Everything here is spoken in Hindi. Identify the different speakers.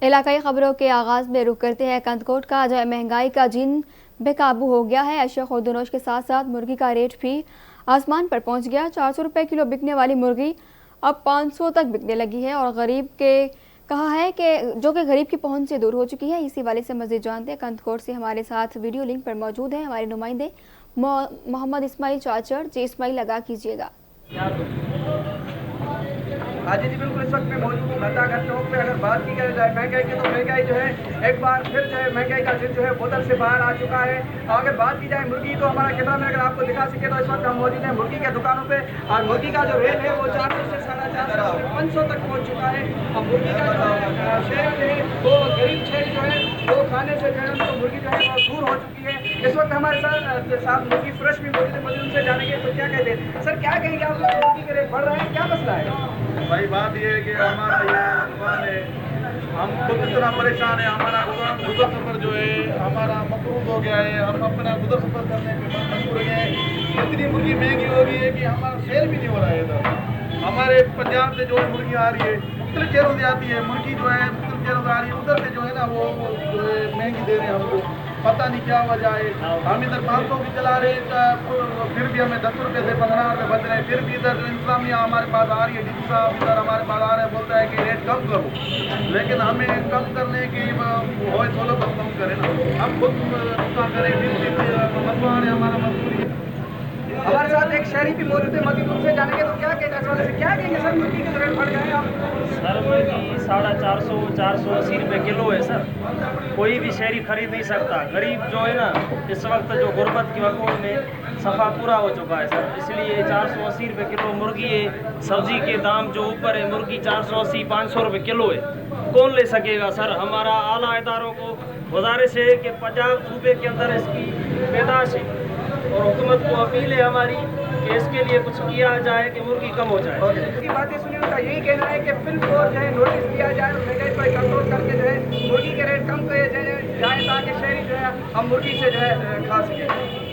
Speaker 1: इलाकाई खबरों के आगाज़ में रुख करते हैं कंदकोट का, जहाँ महंगाई का जिन बेकाबू हो गया है। अशिया खुर्दनोश के साथ साथ मुर्गी का रेट भी आसमान पर पहुंच गया। 400 रुपये किलो बिकने वाली मुर्गी अब 500 तक बिकने लगी है और गरीब के कहा है कि जो कि गरीब की पहुंच से दूर हो चुकी है। इसी वाले से मज़ीद जानते हैं। कंदकोट से हमारे साथ वीडियो लिंक पर मौजूद है हमारे नुमाइंदे मोहम्मद इस्माइल चाचर। जी इस्माइल, लगा कीजिएगा।
Speaker 2: हाँ जी बिल्कुल, इस वक्त मैं मौजूद हूँ घंटा चौक पे। अगर बात की जाए महंगाई की, तो महंगाई जो है एक बार फिर जो है महंगाई का जिद जो है बोतल से बाहर आ चुका है। अगर बात की जाए मुर्गी, तो हमारा कैमरा में अगर आपको दिखा सके तो इस वक्त हम मौजूद हैं मुर्गी के दुकानों पे और मुर्गी का जो रेट है वो 400 से 450 से 500 तक पहुँच चुका है। और मुर्गी का जो शहर जो है वो गरीब शहर जो है वो खाने से जो है उनको मुर्गी जो है वो दूर हो चुकी है। इस वक्त हमारे साथ मुर्गी फ्रेश भी मौजूद उनसे जानेंगे तो क्या कहते हैं। सर क्या कहेंगे आप, मुर्गी के रेट बढ़ रहे हैं, क्या मसला है?
Speaker 3: भाई बात ये है कि हमारा ये दुकान है, हम खुद इतना परेशान है। हमारा गुजर सफर जो है हमारा मकरूज हो गया है। हम अपना गुजर सफर करने के मजबूर हैं। इतनी मुर्गी महंगी हो गई है कि हमारा सेल भी नहीं हो रहा है इधर। हमारे पंजाब से जो है मुर्गी आ रही है, मुख्तलिफ शहरों से आती है मुर्गी जो है, मुख्तलिफ शहरों से आ रही है। उधर से जो है ना वो जो है महंगी दे रहे हैं हमको, पता नहीं क्या वजह है। हम इधर 500 भी चला रहे हैं, फिर भी हमें 10 रुपये से 15 रुपये बच रहे हैं। फिर भी इधर इंतजामिया हमारे पास आ रही है, डीसी साहब इधर हमारे पास आ रहे हैं, बोलता है कि रेट कम करो। लेकिन हमें कम करने की हो सोलो बस कम करें ना, हम खुद करें। मजबूर है, हमारा मजबूरी है।
Speaker 2: हमारे साथ एक शहरी भी मौजूद है, मजीद उनसे जानेंगे तो क्या कहते हैं इस वाले से। क्या कहेंगे सर, मुर्गी के रेट बढ़ गए आप?
Speaker 4: सर मुर्गी 450 480 रुपये किलो है सर। कोई भी शहरी खरीद नहीं सकता। गरीब जो है ना इस वक्त जो गुर्बत की वकूल में सफ़ा पूरा हो चुका है सर, इसलिए 480 रुपये किलो मुर्गी है। सब्जी के दाम जो ऊपर है, मुर्गी 480 500 रुपये किलो है, कौन ले सकेगा सर। हमारा आला इदारों को गुजारिश है कि 50 रुपये के अंदर इसकी पैदाश है और हुकूमत को अपील है हमारी कि इसके लिए कुछ किया जाए कि मुर्गी कम हो जाए।
Speaker 2: इसकी बातें सुनी, उनका यही कहना है कि फिल्म को जो है नोटिस दिया जाए और महंगाई पर कंट्रोल करके जो है मुर्गी के रेट कम किए जाए ताकि शहरी जो है हम मुर्गी से जो है खा सकें।